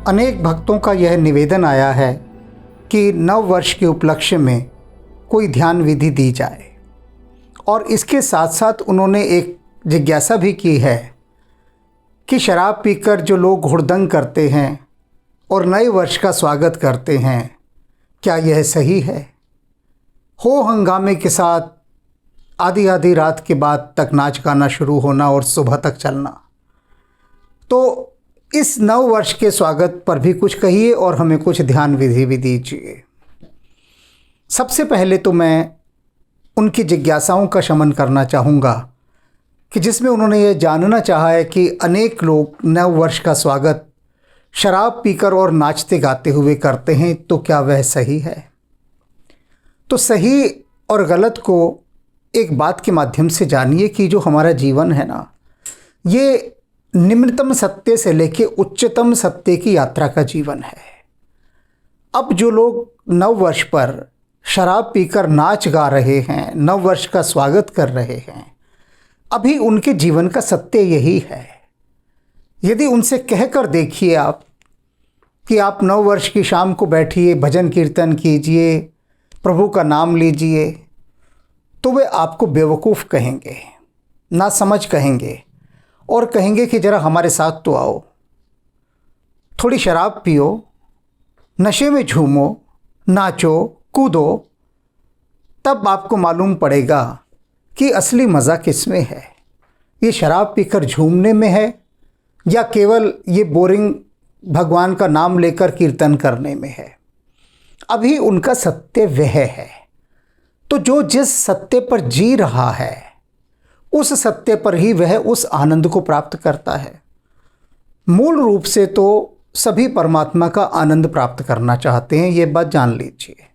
अनेक भक्तों का यह निवेदन आया है कि नव वर्ष के उपलक्ष्य में कोई ध्यान विधि दी जाए, और इसके साथ साथ उन्होंने एक जिज्ञासा भी की है कि शराब पीकर जो लोग हुड़दंग करते हैं और नए वर्ष का स्वागत करते हैं, क्या यह सही है? हो हंगामे के साथ आधी आधी रात के बाद तक नाच गाना शुरू होना और सुबह तक चलना। तो इस नव वर्ष के स्वागत पर भी कुछ कहिए और हमें कुछ ध्यान विधि भी दीजिए। सबसे पहले तो मैं उनकी जिज्ञासाओं का शमन करना चाहूँगा कि जिसमें उन्होंने ये जानना चाहा है कि अनेक लोग नव वर्ष का स्वागत शराब पीकर और नाचते गाते हुए करते हैं, तो क्या वह सही है? तो सही और गलत को एक बात के माध्यम से जानिए कि जो हमारा जीवन है ना, ये निम्नतम सत्य से लेके उच्चतम सत्य की यात्रा का जीवन है। अब जो लोग नव वर्ष पर शराब पीकर नाच गा रहे हैं, नव वर्ष का स्वागत कर रहे हैं, अभी उनके जीवन का सत्य यही है। यदि उनसे कहकर देखिए आप कि आप नव वर्ष की शाम को बैठिए, भजन कीर्तन कीजिए, प्रभु का नाम लीजिए, तो वे आपको बेवकूफ़ कहेंगे, ना समझ कहेंगे और कहेंगे कि ज़रा हमारे साथ तो आओ, थोड़ी शराब पियो, नशे में झूमो, नाचो कूदो, तब आपको मालूम पड़ेगा कि असली मज़ा किस में है। ये शराब पीकर झूमने में है या केवल ये बोरिंग भगवान का नाम लेकर कीर्तन करने में है। अभी उनका सत्य वह है। तो जो जिस सत्य पर जी रहा है, उस सत्य पर ही वह उस आनंद को प्राप्त करता है। मूल रूप से तो सभी परमात्मा का आनंद प्राप्त करना चाहते हैं, ये बात जान लीजिए।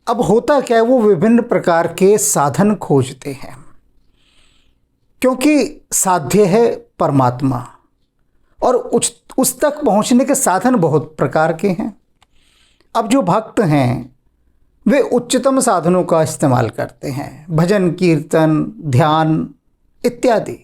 अब होता क्या है, वो विभिन्न प्रकार के साधन खोजते हैं, क्योंकि साध्य है परमात्मा और उस तक पहुंचने के साधन बहुत प्रकार के हैं। अब जो भक्त हैं वे उच्चतम साधनों का इस्तेमाल करते हैं, भजन कीर्तन ध्यान इत्यादि,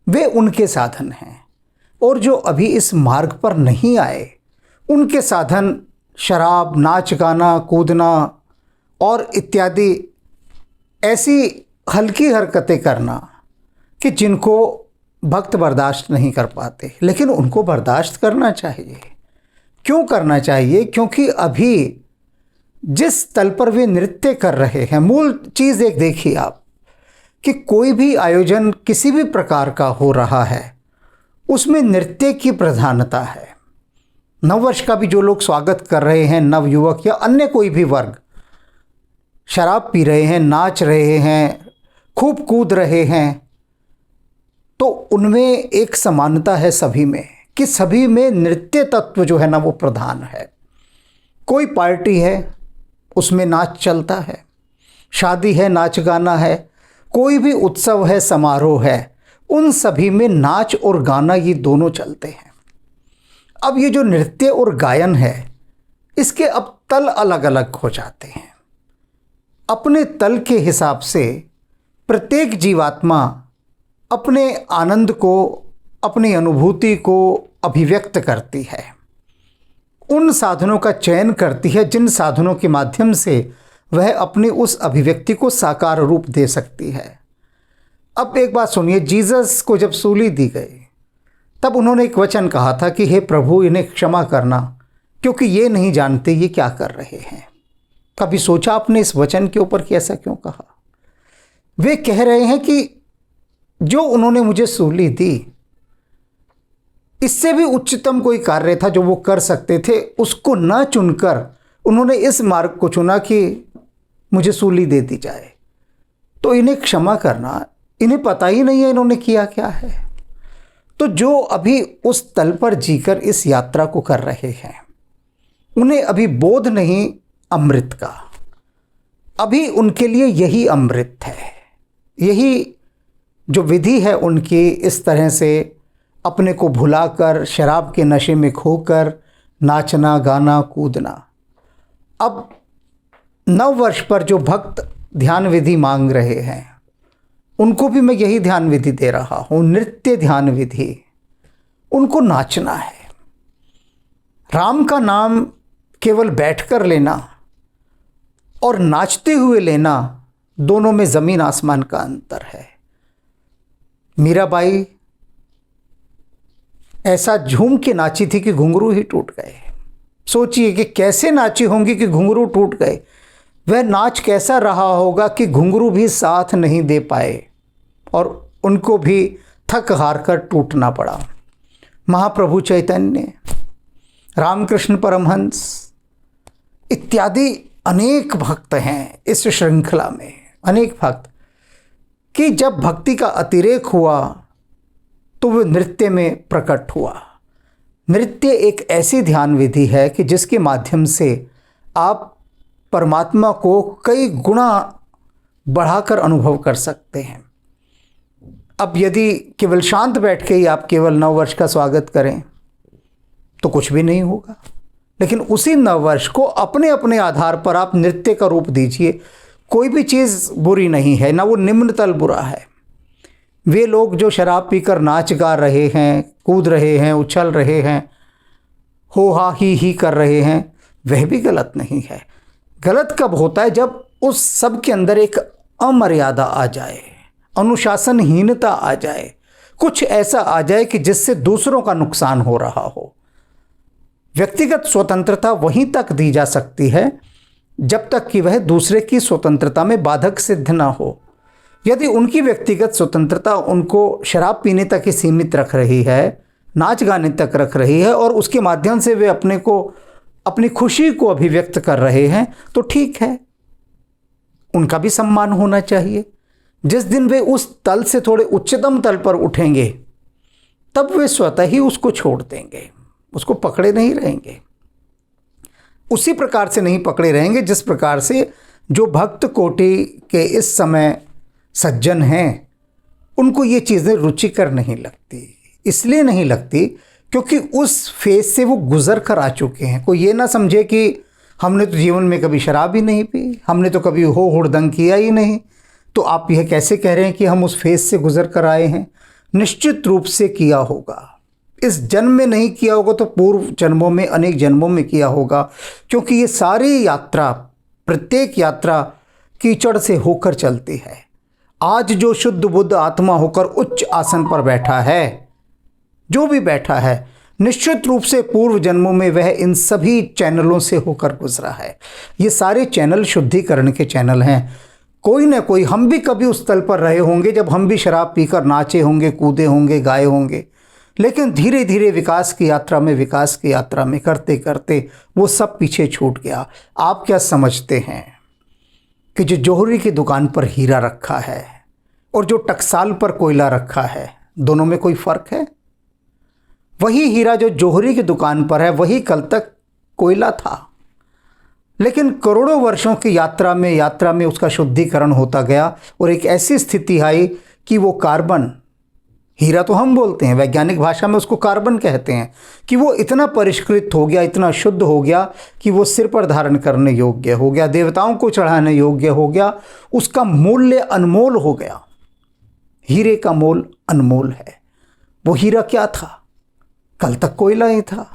वे उनके साधन हैं। और जो अभी इस मार्ग पर नहीं आए, उनके साधन शराब, नाच गाना, कूदना और इत्यादि ऐसी हल्की हरकतें करना कि जिनको भक्त बर्दाश्त नहीं कर पाते, लेकिन उनको बर्दाश्त करना चाहिए। क्यों करना चाहिए? क्योंकि अभी जिस तल पर वे नृत्य कर रहे हैं, मूल चीज़ एक देखिए आप कि कोई भी आयोजन किसी भी प्रकार का हो रहा है, उसमें नृत्य की प्रधानता है। नववर्ष का भी जो लोग स्वागत कर रहे हैं, नवयुवक या अन्य कोई भी वर्ग, शराब पी रहे हैं, नाच रहे हैं, खूब कूद रहे हैं, तो उनमें एक समानता है सभी में कि सभी में नृत्य तत्व जो है ना वो प्रधान है। कोई पार्टी है उसमें नाच चलता है, शादी है नाच गाना है, कोई भी उत्सव है, समारोह है, उन सभी में नाच और गाना ये दोनों चलते हैं। अब ये जो नृत्य और गायन है, इसके अब तल अलग अलग हो जाते हैं। अपने तल के हिसाब से प्रत्येक जीवात्मा अपने आनंद को, अपनी अनुभूति को अभिव्यक्त करती है, उन साधनों का चयन करती है जिन साधनों के माध्यम से वह अपनी उस अभिव्यक्ति को साकार रूप दे सकती है। अब एक बात सुनिए, जीसस को जब सूली दी गई तब उन्होंने एक वचन कहा था कि हे प्रभु, इन्हें क्षमा करना, क्योंकि ये नहीं जानते ये क्या कर रहे हैं। कभी सोचा आपने इस वचन के ऊपर कि ऐसा क्यों कहा? वे कह रहे हैं कि जो उन्होंने मुझे सूली दी, इससे भी उच्चतम कोई कार्य था जो वो कर सकते थे, उसको न चुनकर उन्होंने इस मार्ग को चुना कि मुझे सूली दे दी जाए। तो इन्हें क्षमा करना, इन्हें पता ही नहीं है इन्होंने किया क्या है। तो जो अभी उस तल पर जीकर इस यात्रा को कर रहे हैं, उन्हें अभी बोध नहीं अमृत का। अभी उनके लिए यही अमृत है, यही जो विधि है उनकी, इस तरह से अपने को भुलाकर, शराब के नशे में खोकर नाचना गाना कूदना। अब नव वर्ष पर जो भक्त ध्यान विधि मांग रहे हैं, उनको भी मैं यही ध्यान विधि दे रहा हूँ, नृत्य ध्यान विधि। उनको नाचना है, राम का नाम केवल बैठकर लेना और नाचते हुए लेना, दोनों में ज़मीन आसमान का अंतर है। मीराबाई ऐसा झूम के नाची थी कि घुंघरू ही टूट गए। सोचिए कि कैसे नाची होंगी कि घुंघरू टूट गए। वह नाच कैसा रहा होगा कि घुंघरू भी साथ नहीं दे पाए और उनको भी थक हार कर टूटना पड़ा। महाप्रभु चैतन्य, रामकृष्ण परमहंस इत्यादि अनेक भक्त हैं इस श्रृंखला में, अनेक भक्त कि जब भक्ति का अतिरेक हुआ तो वह नृत्य में प्रकट हुआ। नृत्य एक ऐसी ध्यान विधि है कि जिसके माध्यम से आप परमात्मा को कई गुना बढ़ाकर अनुभव कर सकते हैं। अब यदि केवल शांत बैठ के ही आप केवल नववर्ष का स्वागत करें तो कुछ भी नहीं होगा, लेकिन उसी नववर्ष को अपने अपने आधार पर आप नृत्य का रूप दीजिए। कोई भी चीज़ बुरी नहीं है, ना वो निम्नतल बुरा है। वे लोग जो शराब पीकर नाच गा रहे हैं, कूद रहे हैं, उछल रहे हैं, हो हा ही कर रहे हैं, वह भी गलत नहीं है। गलत कब होता है? जब उस सब के अंदर एक अमर्यादा आ जाए, अनुशासनहीनता आ जाए, कुछ ऐसा आ जाए कि जिससे दूसरों का नुकसान हो रहा हो। व्यक्तिगत स्वतंत्रता वहीं तक दी जा सकती है जब तक कि वह दूसरे की स्वतंत्रता में बाधक सिद्ध ना हो। यदि उनकी व्यक्तिगत स्वतंत्रता उनको शराब पीने तक ही सीमित रख रही है, नाच गाने तक रख रही है और उसके माध्यम से वे अपने को, अपनी खुशी को अभिव्यक्त कर रहे हैं, तो ठीक है, उनका भी सम्मान होना चाहिए। जिस दिन वे उस तल से थोड़े उच्चतम तल पर उठेंगे तब वे स्वतः ही उसको छोड़ देंगे, उसको पकड़े नहीं रहेंगे। उसी प्रकार से नहीं पकड़े रहेंगे जिस प्रकार से जो भक्त कोटि के इस समय सज्जन हैं, उनको ये चीज़ें रुचिकर नहीं लगती। इसलिए नहीं लगती क्योंकि उस फेज से वो गुजर कर आ चुके हैं। कोई ये ना समझे कि हमने तो जीवन में कभी शराब ही नहीं पी, हमने तो कभी हो हुड़दंग किया ही नहीं, तो आप यह कैसे कह रहे हैं कि हम उस फेज से गुजर कर आए हैं? निश्चित रूप से किया होगा। इस जन्म में नहीं किया होगा तो पूर्व जन्मों में, अनेक जन्मों में किया होगा, क्योंकि ये सारी यात्रा, प्रत्येक यात्रा कीचड़ से होकर चलती है। आज जो शुद्ध बुद्ध आत्मा होकर उच्च आसन पर बैठा है, जो भी बैठा है, निश्चित रूप से पूर्व जन्मों में वह इन सभी चैनलों से होकर गुजरा है। ये सारे चैनल शुद्धिकरण के चैनल हैं। कोई ना कोई, हम भी कभी उस तल पर रहे होंगे जब हम भी शराब पीकर नाचे होंगे, कूदे होंगे, गाए होंगे, लेकिन धीरे धीरे विकास की यात्रा में करते करते वो सब पीछे छूट गया। आप क्या समझते हैं कि जो जौहरी की दुकान पर हीरा रखा है और जो टकसाल पर कोयला रखा है, दोनों में कोई फर्क है? वही हीरा जो जौहरी की दुकान पर है वही कल तक कोयला था, लेकिन करोड़ों वर्षों की यात्रा में उसका शुद्धिकरण होता गया और एक ऐसी स्थिति आई कि वो कार्बन, हीरा तो हम बोलते हैं, वैज्ञानिक भाषा में उसको कार्बन कहते हैं, कि वो इतना परिष्कृत हो गया, इतना शुद्ध हो गया कि वो सिर पर धारण करने योग्य हो गया, देवताओं को चढ़ाने योग्य हो गया। उसका मूल्य अनमोल हो गया। हीरे का मोल अनमोल है। वो हीरा क्या था? कल तक कोयला ही था।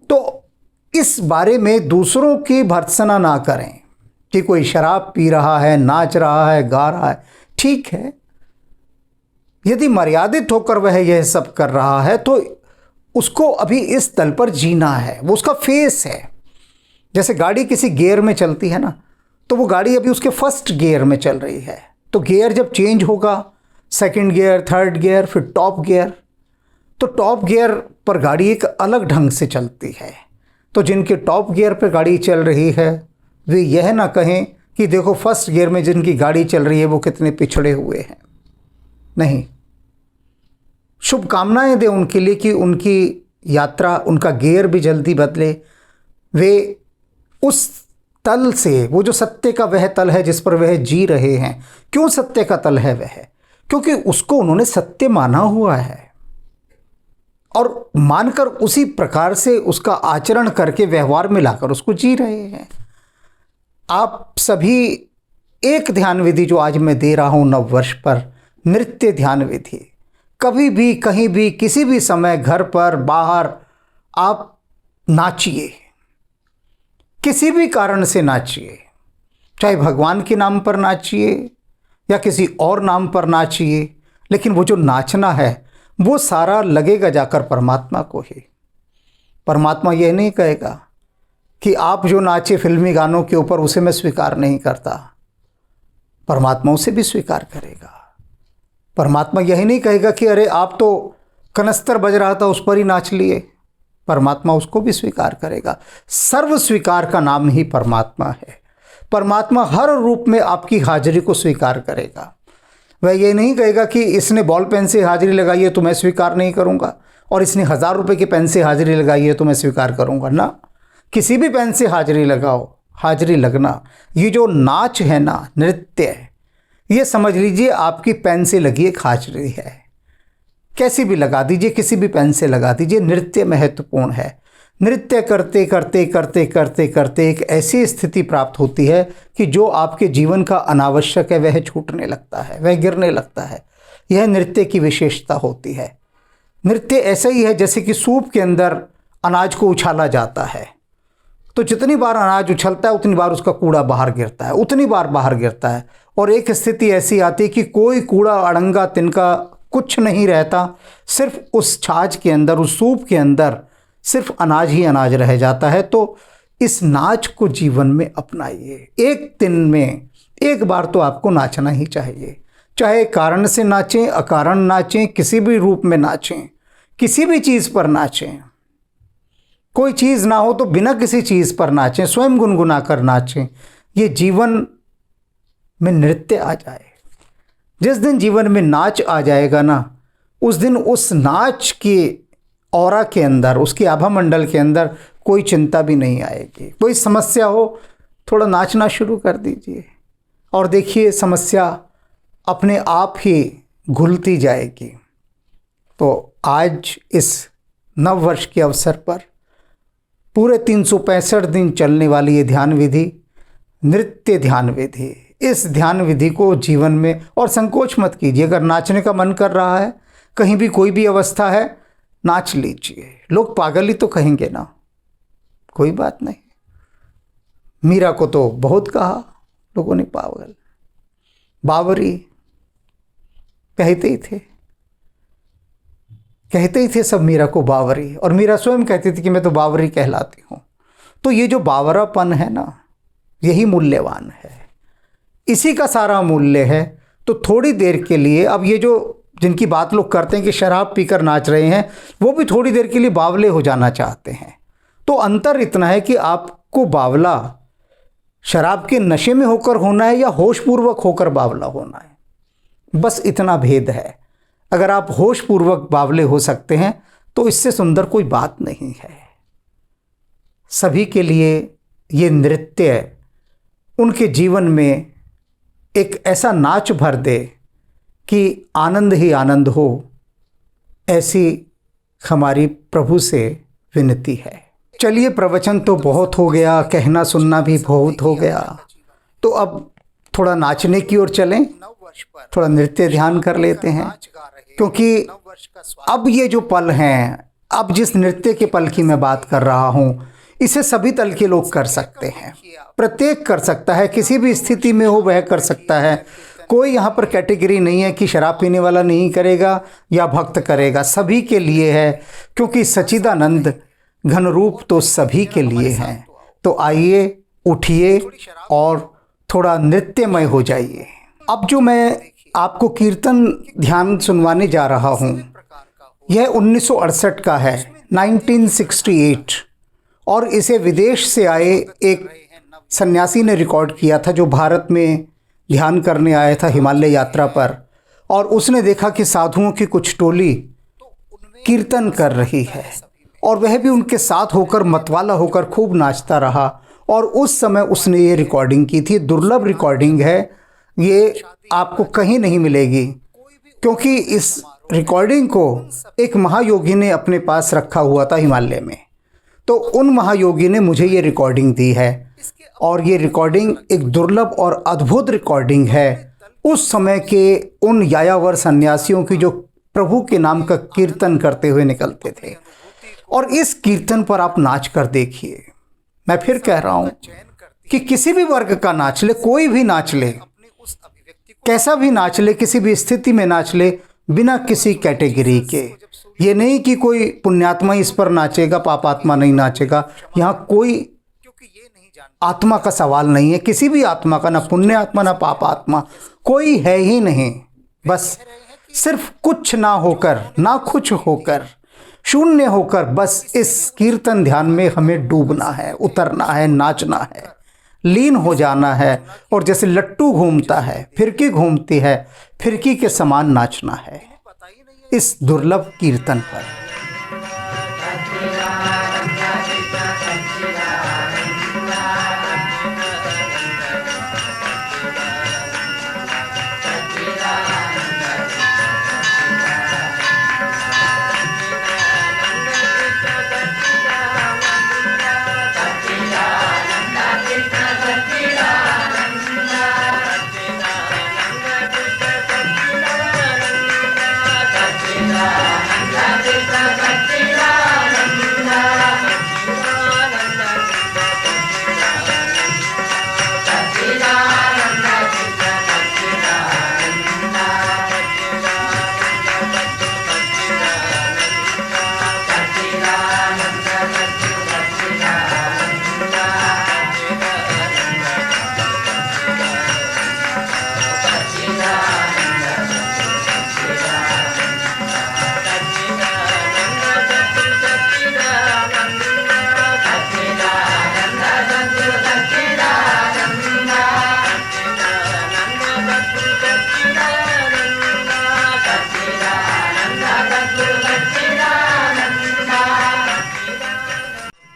तो इस बारे में दूसरों की भर्त्सना ना करें कि कोई शराब पी रहा है, नाच रहा है, गा रहा है। ठीक है, यदि मर्यादित होकर वह यह सब कर रहा है तो उसको अभी इस तल पर जीना है, वो उसका फेस है। जैसे गाड़ी किसी गियर में चलती है ना, तो वो गाड़ी अभी उसके फर्स्ट गियर में चल रही है, तो गियर जब चेंज होगा, सेकंड गियर, थर्ड गियर, फिर टॉप गियर, तो टॉप गियर पर गाड़ी एक अलग ढंग से चलती है। तो जिनके टॉप गियर पर गाड़ी चल रही है वे यह ना कहें कि देखो फर्स्ट गियर में जिनकी गाड़ी चल रही है वो कितने पिछड़े हुए हैं। नहीं, शुभकामनाएं दें उनके लिए कि उनकी यात्रा, उनका गियर भी जल्दी बदले। वे उस तल से, वो जो सत्य का वह तल है जिस पर वह जी रहे हैं, क्यों सत्य का तल है वह? क्योंकि उसको उन्होंने सत्य माना हुआ है और मानकर उसी प्रकार से उसका आचरण करके, व्यवहार में लाकर उसको जी रहे हैं। आप सभी एक ध्यान विधि जो आज मैं दे रहा हूँ नव वर्ष पर, नृत्य ध्यान विधि, कभी भी, कहीं भी, किसी भी समय, घर पर, बाहर, आप नाचिए, किसी भी कारण से नाचिए, चाहे भगवान के नाम पर नाचिए या किसी और नाम पर नाचिए, लेकिन वो जो नाचना है वो सारा लगेगा जाकर परमात्मा को ही। परमात्मा यह नहीं कहेगा कि आप जो नाचे फिल्मी गानों के ऊपर उसे मैं स्वीकार नहीं करता, परमात्मा उसे भी स्वीकार करेगा। परमात्मा यही नहीं कहेगा कि अरे आप तो कनस्तर बज रहा था उस पर ही नाच लिए, परमात्मा उसको भी स्वीकार करेगा। सर्व स्वीकार का नाम ही परमात्मा है। परमात्मा हर रूप में आपकी हाजिरी को स्वीकार करेगा। वह ये नहीं कहेगा कि इसने बॉल पेन से हाजिरी लगाई है तो मैं स्वीकार नहीं करूँगा, और इसने 1000 रुपये के पेन से हाजिरी लगाई है तो मैं स्वीकार करूँगा ना। किसी भी पेन से हाजिरी लगाओ, हाजिरी लगना, ये जो नाच है ना, नृत्य है, ये समझ लीजिए आपकी पेन से लगी एक हाजिरी है। कैसी भी लगा दीजिए, किसी भी पेन से लगा दीजिए, नृत्य महत्वपूर्ण है। नृत्य करते करते करते करते करते एक ऐसी स्थिति प्राप्त होती है कि जो आपके जीवन का अनावश्यक है वह छूटने लगता है, वह गिरने लगता है। यह नृत्य की विशेषता होती है। नृत्य ऐसा ही है जैसे कि सूप के अंदर अनाज को उछाला जाता है, तो जितनी बार अनाज उछलता है उतनी बार उसका कूड़ा बाहर गिरता है, उतनी बार बाहर गिरता है। और एक स्थिति ऐसी आती है कि कोई कूड़ा अड़ंगा तिनका कुछ नहीं रहता, सिर्फ उस छाछ के अंदर, उस सूप के अंदर सिर्फ अनाज ही अनाज रह जाता है। तो इस नाच को जीवन में अपनाइए। एक दिन में एक बार तो आपको नाचना ही चाहिए, चाहे कारण से नाचें, अकारण नाचें, किसी भी रूप में नाचें, किसी भी चीज़ पर नाचें। कोई चीज़ ना हो तो बिना किसी चीज़ पर नाचें, स्वयं गुनगुना कर नाचें। ये जीवन में नृत्य आ जाए। जिस दिन जीवन में नाच आ जाएगा ना, उस दिन उस नाच के ऑरा के अंदर, उसके आभा मंडल के अंदर कोई चिंता भी नहीं आएगी। कोई समस्या हो, थोड़ा नाचना शुरू कर दीजिए और देखिए समस्या अपने आप ही घुलती जाएगी। तो आज इस नव वर्ष के अवसर पर पूरे 365 दिन चलने वाली ये ध्यान विधि, नृत्य ध्यान विधि, इस ध्यान विधि को जीवन में, और संकोच मत कीजिए, अगर नाचने का मन कर रहा है, कहीं भी कोई भी अवस्था है, नाच लीजिए। लोग पागल ही तो कहेंगे ना, कोई बात नहीं। मीरा को तो बहुत कहा लोगों ने पागल, बावरी कहते ही थे सब मीरा को बावरी, और मीरा स्वयं कहती थी कि मैं तो बावरी कहलाती हूँ। तो ये जो बावरापन है ना, यही मूल्यवान है, इसी का सारा मूल्य है। तो थोड़ी देर के लिए, अब ये जो जिनकी बात लोग करते हैं कि शराब पीकर नाच रहे हैं, वो भी थोड़ी देर के लिए बावले हो जाना चाहते हैं। तो अंतर इतना है कि आपको बावला शराब के नशे में होकर होना है या होशपूर्वक होकर बावला होना है, बस इतना भेद है। अगर आप होशपूर्वक बावले हो सकते हैं तो इससे सुंदर कोई बात नहीं है। सभी के लिए ये नृत्य उनके जीवन में एक ऐसा नाच भर दे कि आनंद ही आनंद हो, ऐसी हमारी प्रभु से विनती है। चलिए, प्रवचन तो बहुत हो गया, कहना सुनना भी बहुत हो गया, तो अब थोड़ा नाचने की ओर चलें, थोड़ा नृत्य ध्यान कर लेते हैं। क्योंकि अब ये जो पल हैं, अब जिस नृत्य के पल की मैं बात कर रहा हूँ, इसे सभी तल के लोग कर सकते हैं, प्रत्येक कर सकता है, किसी भी स्थिति में हो वह कर सकता है। कोई यहाँ पर कैटेगरी नहीं है कि शराब पीने वाला नहीं करेगा या भक्त करेगा, सभी के लिए है, क्योंकि सच्चिदानंद घन रूप तो सभी के लिए हैं। तो आइए, उठिए और थोड़ा नृत्यमय हो जाइए। अब जो मैं आपको कीर्तन ध्यान सुनवाने जा रहा हूँ, यह 1968 का है, 1968, और इसे विदेश से आए एक सन्यासी ने रिकॉर्ड किया था, जो भारत में ध्यान करने आया था हिमालय यात्रा पर, और उसने देखा कि साधुओं की कुछ टोली कीर्तन कर रही है, और वह भी उनके साथ होकर मतवाला होकर खूब नाचता रहा। और उस समय उसने ये रिकॉर्डिंग की थी। दुर्लभ रिकॉर्डिंग है, ये आपको कहीं नहीं मिलेगी, क्योंकि इस रिकॉर्डिंग को एक महायोगी ने अपने पास रखा हुआ था हिमालय में। तो उन महायोगी ने मुझे ये रिकॉर्डिंग दी है, और ये रिकॉर्डिंग एक दुर्लभ और अद्भुत रिकॉर्डिंग है उस समय के उन यायावर सन्यासियों की जो प्रभु के नाम का कीर्तन करते हुए निकलते थे। और इस कीर्तन पर आप नाच कर देखिए। मैं फिर कह रहा हूं कि किसी भी वर्ग का नाच ले, कोई भी नाच ले, कैसा भी नाच ले, किसी भी स्थिति में नाच ले, बिना किसी कैटेगरी के। ये नहीं कि कोई पुण्यात्मा इस पर नाचेगा, पापात्मा नहीं नाचेगा। यहाँ कोई आत्मा का सवाल नहीं है, किसी भी आत्मा का, ना पुण्य आत्मा ना पाप आत्मा, कोई है ही नहीं। बस सिर्फ कुछ ना होकर, ना कुछ होकर, शून्य होकर, बस इस कीर्तन ध्यान में हमें डूबना है, उतरना है, नाचना है, लीन हो जाना है। और जैसे लट्टू घूमता है, फिरकी घूमती है, फिरकी के समान नाचना है इस दुर्लभ कीर्तन पर।